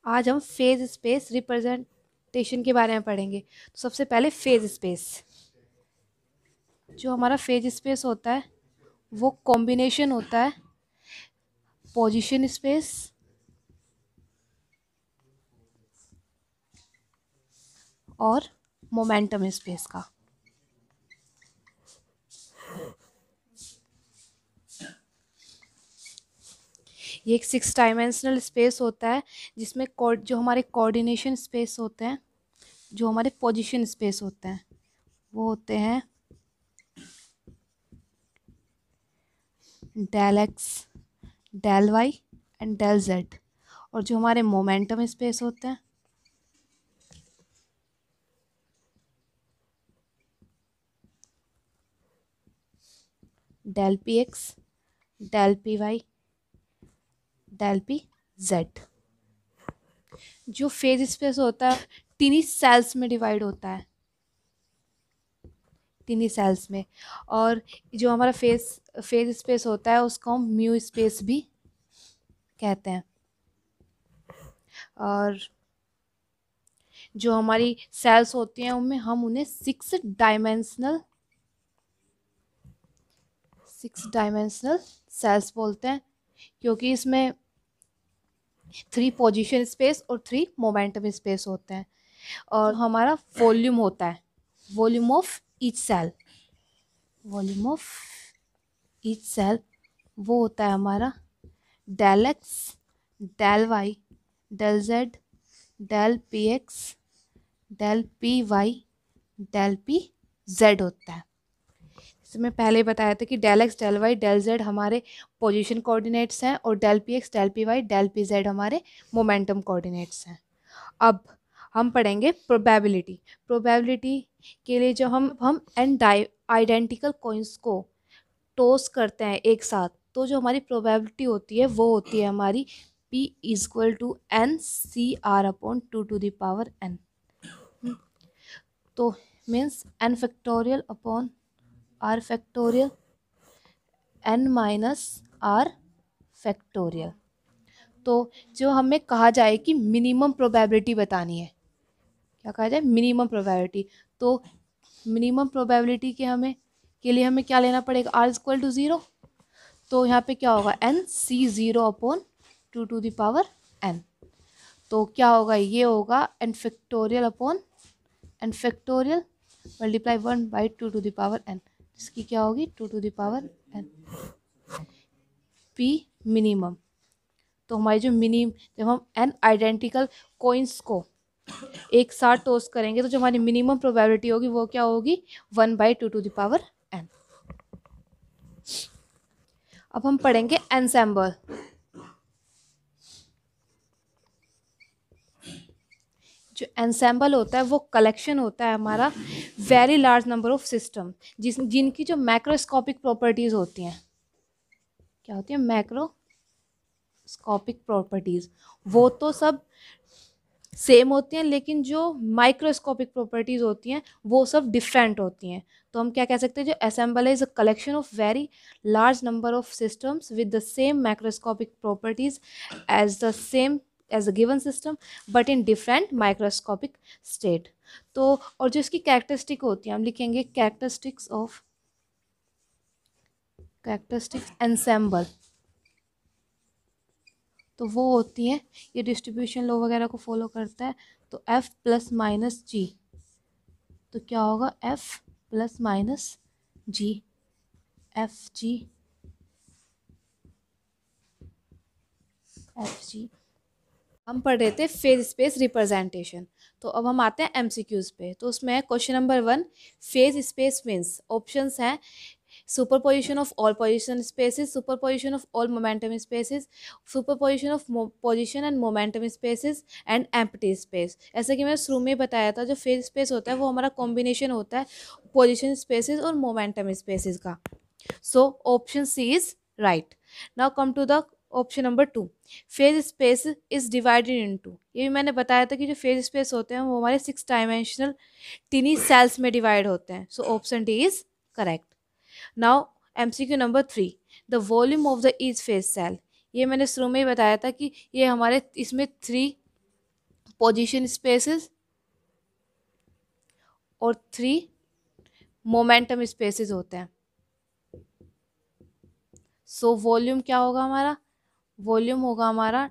आज हम phase space representation के बारे में पढ़ेंगे। तो सबसे पहले फेज स्पेस, जो हमारा फेज स्पेस होता है वो कॉम्बिनेशन होता है पोजीशन स्पेस और मोमेंटम स्पेस का। ये एक 6 डायमेंशनल स्पेस होता है जिसमें जो हमारे कोऑर्डिनेशन स्पेस होते हैं, जो हमारे पोजीशन स्पेस होते हैं, वो होते हैं del x, del y and del z. और जो हमारे मोमेंटम स्पेस होते हैं del P x, del p y, del p z. जो फेज स्पेस होता है टिनी सेल्स में डिवाइड होता है, टिनी सेल्स में। और जो हमारा फेज स्पेस होता है उसको हम म्यू स्पेस भी कहते हैं। और जो हमारी सेल्स होती हैं उनमें हम उन्हें 6 डायमेंशनल सेल्स बोलते हैं, क्योंकि इसमें 3 पोजीशन स्पेस और 3 मोमेंटम स्पेस होते हैं। और हमारा वॉल्यूम होता है, volume of each cell, volume of each cell वो होता है हमारा del x, del Y, del Z, del P x, del p y, del p z होता है। जैसे मैं पहले ही बताया था कि del x, del Y, del z हमारे पोजीशन कोऑर्डिनेट्स हैं और del P x, del p y, del p z हमारे मोमेंटम कोऑर्डिनेट्स हैं। अब हम पढ़ेंगे प्रोबेबिलिटी। प्रोबेबिलिटी के लिए जो हम एन आइडेंटिकल कॉइन्स को टॉस करते हैं एक साथ, तो जो हमारी प्रोबेबिलिटी होती है वो होती है हमारी P equal to N C R upon 2⁴n। तो means n factorial upon r factorial n minus r factorial. तो जो हमें कहा जाए कि मिनिमम प्रोबेबिलिटी बतानी है, क्या कहा जाए, मिनिमम प्रोबेबिलिटी। तो मिनिमम प्रोबेबिलिटी के लिए हमें क्या लेना पड़ेगा, r इक्वल टू 0। तो यहाँ पे क्या होगा, n c 0 अपॉन 2⁴n। तो क्या होगा, ये होगा n factorial upon n factorial multiply 1/2⁴n, जिसकी क्या होगी 2⁴n p मिनिमम। तो हमारी जब हम n आइडेंटिकल कॉइन्स को एक साथ टॉस करेंगे तो जो हमारी मिनिमम प्रोबेबिलिटी होगी वो क्या होगी, 1/2⁴n। अब हम पढ़ेंगे एनसेम्बल। जो एनसेम्बल होता है वो कलेक्शन होता है हमारा very large number of system जिनकी जो मैक्रोस्कोपिक प्रॉपर्टीज होती हैं, क्या होती है, मैक्रोस्कोपिक प्रॉपर्टीज। वो तो सब सेम होती हैं, लेकिन जो माइक्रोस्कोपिक प्रॉपर्टीज होती हैं वो सब डिफरेंट होती हैं। तो हम क्या कह सकते हैं, जो असेंबल है is a collection of very large number of systems with the same macroscopic properties as a given system but in different microscopic state। तो और जो इसकी कैरेक्टरिस्टिक होती है, हम लिखेंगे कैरेक्टरिस्टिक्स एनसेम्बल। तो वो होती है, ये डिस्ट्रीब्यूशन लॉ वगैरह को फॉलो करता है। तो F प्लस माइनस जी, तो क्या होगा F प्लस माइनस जी, एफ जी हम पढ़ रहे थे फेज स्पेस रिप्रेजेंटेशन। तो अब हम आते हैं एमसीक्यूज पे। तो उसमें question number 1, phase space means, options हैं superposition of all position spaces, superposition of all momentum spaces, superposition of position and momentum spaces and empty space. ऐसा कि मैंने शुरू में बताया था, जो फेज स्पेस होता है वो हमारा कॉम्बिनेशन होता है पोजिशन स्पेसेस और मोमेंटम स्पेसेस का। So option C is right. Now come to the option number 2, phase space is divided into. ये भी मैंने बताया था कि जो फेज स्पेस होते हैं वो हमारे 6 डायमेंशनल टिनी सेल्स में डिवाइड होते हैं। So option D is correct. Now MCQ number 3, the volume of the each phase cell. ये मैंने शुरू में ही बताया था कि ये हमारे इसमें 3 पोजीशन स्पेसेस और 3 मोमेंटम स्पेसेस होते हैं। सो वॉल्यूम क्या होगा हमारा? वॉल्यूम होगा हमारा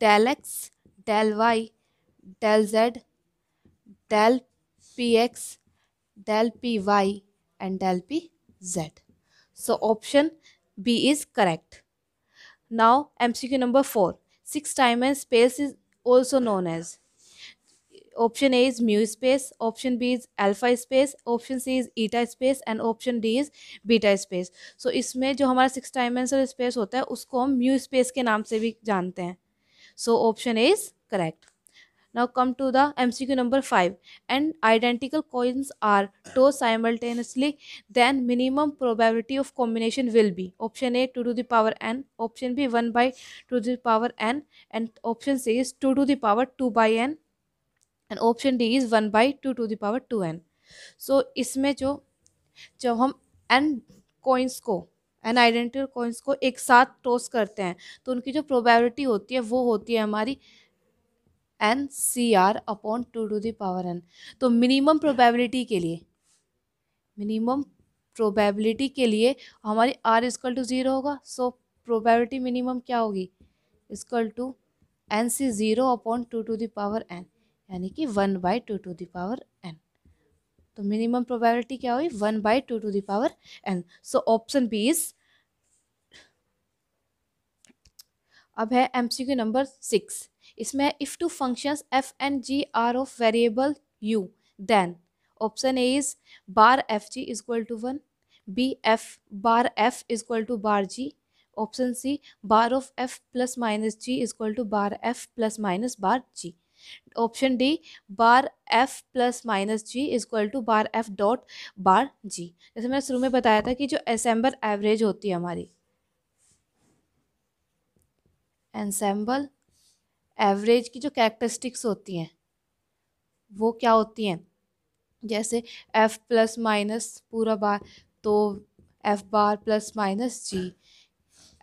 del x, del Y, del Z, del P X, del py and del pz. So option B is correct. Now MCQ number 4. 6-dimensional space is also known as, option A is mu space, option B is alpha space, option C is eta space and option D is beta space. So इसमें जो हमारा 6-dimensional space होता है उसको हम mu space के नाम से भी जानते हैं. So option A is correct. Now come to the MCQ number 5. And identical coins are tossed simultaneously, then minimum probability of combination will be, option A 2 to the power n, option B 1 by 2 to the power n, and option C is 2 to the power 2 by n, and option D is 1 by 2 to the power 2n. So इसमें जब हम n coins को, n identical coins को एक साथ toss करते हैं तो उनकी जो प्रोबेबिलिटी होती है वो होती है हमारी N C R upon 2 to the power n. तो मिनिमम प्रोबेबिलिटी के लिए हमारी r इक्वल टू 0 होगा. सो प्रोबेबिलिटी मिनिमम क्या होगी? Equal to N C 0 upon 2 to the power n, यानी कि 1 by 2 to the power n. तो मिनिमम प्रोबेबिलिटी क्या हुई? 1 by 2 to the power n. So option B is. अब है MCQ नंबर 6. इसमें if two functions f and g are of variable u, then option A is bar F G is equal to 1, B F bar F is equal to bar G, option C bar of f plus minus G is equal to bar f plus minus bar G, option D bar f plus minus G is equal to bar f dot bar G. जैसे मैंने शुरू में बताया था कि जो assemble average होती है हमारी, एंसेंबल एवरेज की जो कैरेक्टरिस्टिक्स होती हैं वो क्या होती हैं? जैसे f प्लस माइनस पूरा बार तो f बार प्लस माइनस जी,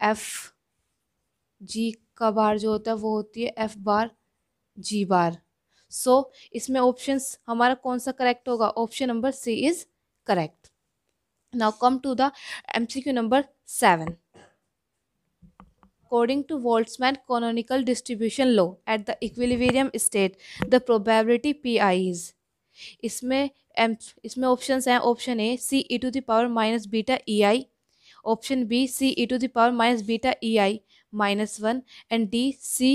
f जी का बार जो होता है वो होती है f बार जी बार. सो इसमें ऑप्शंस हमारा कौन सा करेक्ट होगा? Option number C is correct. Now come to the MCQ number 7. According to Boltzmann canonical distribution law, at the equilibrium state, the probability pi is. इसमें ऑप्शंस हैं. Option A C E to the power minus beta E I, option B C E to the power minus beta E I minus 1, and D C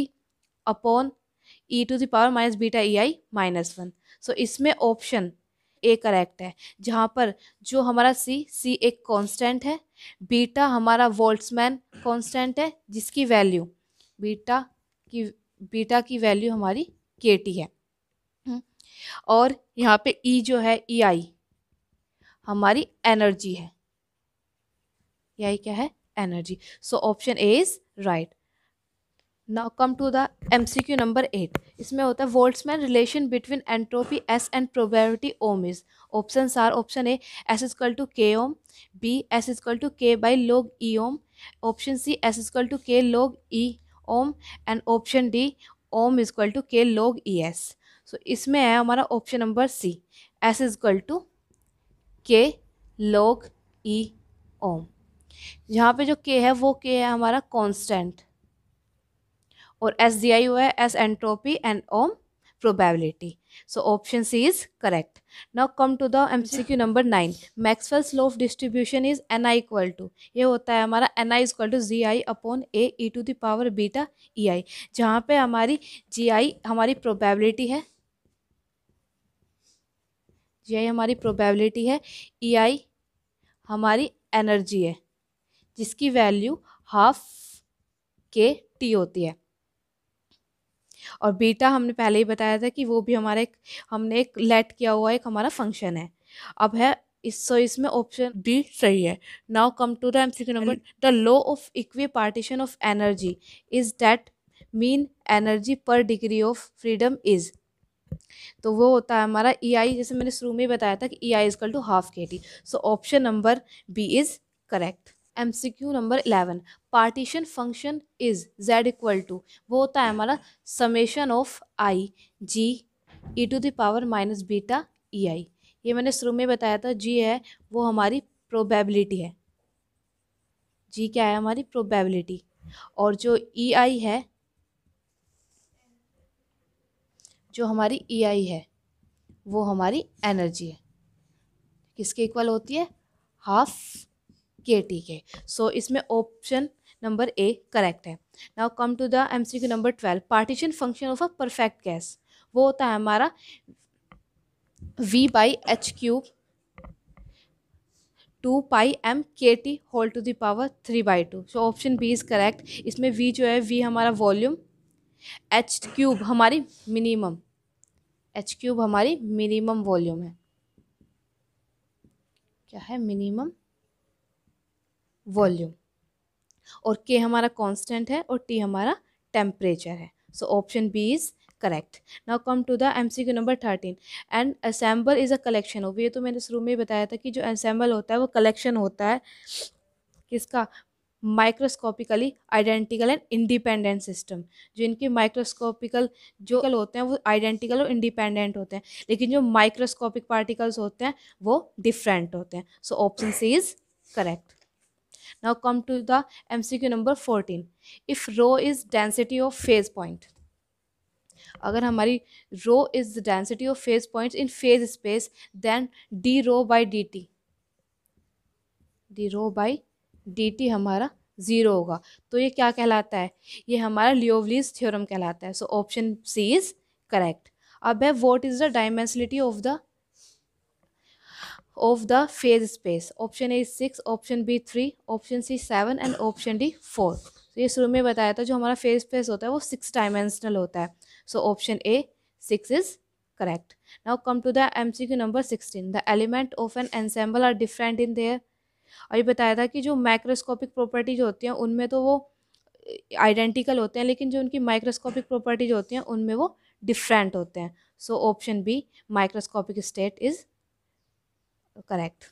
upon E to the power minus beta E I minus 1. So इसमें option ए correct है, जहाँ पर जो हमारा सी एक constant है, beta हमारा Boltzmann constant है जिसकी वैल्यू बीटा की वैल्यू हमारी केटी है, और यहाँ पे ई जो है ई आई हमारी एनर्जी है. यही क्या है? Energy. So option A is right. Now come to the MCQ number 8. इसमें होता है Boltzmann relation between entropy S and probability ohm is. Options are. Option A S equal to K ohm, B S equal to K by log E ohm, option C S equal to K log E ohm, and option D ohm equal to K log E S. So इसमें है हमारा option number C, S equal to K log E ohm. यहाँ पे जो के है वो के है हमारा कांस्टेंट, और एस दिया हुआ है S entropy and ohm probability. So option C is correct. Now come to the MCQ number 9. Maxwell's law of distribution is N I equal to. ये होता है हमारा N I equal to G I upon A E to the power beta E I, जहाँ पे हमारी जी आई हमारी probability है, जी आई हमारी प्रोबेबिलिटी है, ई आई हमारी एनर्जी है जिसकी वैल्यू हाफ के टी होती है, और बीटा हमने पहले ही बताया था कि वो भी हमारा हमने एक लेट किया हुआ एक हमारा फंक्शन है. अब है इसमें ऑप्शन डी सही है. Now come to the MCQ number. The law of equipartition of energy is that mean energy per degree of freedom is. तो वो होता है हमारा ई आई, जैसे मैंने शुरू में बताया था कि E I equal to half K T. So option number B is correct. MCQ number 11, partition function is z equal to, वो होता है हमारा summation of I G E to the power minus beta E I. ये मैंने शुरू में बताया था, जी है वो हमारी प्रोबेबिलिटी है, जी क्या है हमारी प्रोबेबिलिटी, और जो ई आई है, जो हमारी ई आई है वो हमारी एनर्जी है, किसके इक्वल होती है, half K T K. So इसमें ऑप्शन नंबर ए करेक्ट है। Now come to the MCQ number 12, partition function of a perfect gas, वो होता है हमारा V/H³ 2πm/kT whole to the power 3/2। So option B is correct. इसमें V जो है, V हमारा वॉल्यूम, H³ हमारी मिनिमम, H³ हमारी मिनिमम वॉल्यूम है, क्या है, मिनिमम वॉल्यूम, और K हमारा कांस्टेंट है और T हमारा टेम्परेचर है। So option B is correct. Now come to the MCQ number 13, an ensemble is a collection of, ये तो मैंने शुरू में बताया था कि जो असेंबल होता है वो कलेक्शन होता है किसका, microscopically identical and independent system. जो इनके माइक्रोस्कोपिकल जो होते हैं वो आइडेंटिकल और इंडिपेंडेंट होते हैं, लेकिन जो माइक्रोस्कोपिक पार्टिकल्स होते हैं वो डिफरेंट होते हैं। So option C is correct. Now come to the MCQ number 14. If rho is density of phase point, अगर हमारी rho is the density of phase points in phase space, then d rho by dt, d rho by dt हमारा zero होगा। तो ये क्या कहलाता है, ये हमारा लियोवलीज थ्योरम कहलाता है। So option C is correct. अब है what is the dimensionality of the phase space, option A 6, option B 3, option C 7 and option D 4। तो ये शुरू में बताया था जो हमारा फेज स्पेस होता है वो 6 डायमेंशनल होता है। So option A 6 is correct. Now come to the MCQ number 16, the element of an ensemble are different in their. और ये बताया था कि जो माइक्रोस्कोपिक प्रॉपर्टीज होती हैं उनमें तो वो आइडेंटिकल होते हैं, लेकिन जो उनकी माइक्रोस्कोपिक प्रॉपर्टीज होती हैं उनमें वो डिफरेंट होते हैं। So option B microscopic state is correct।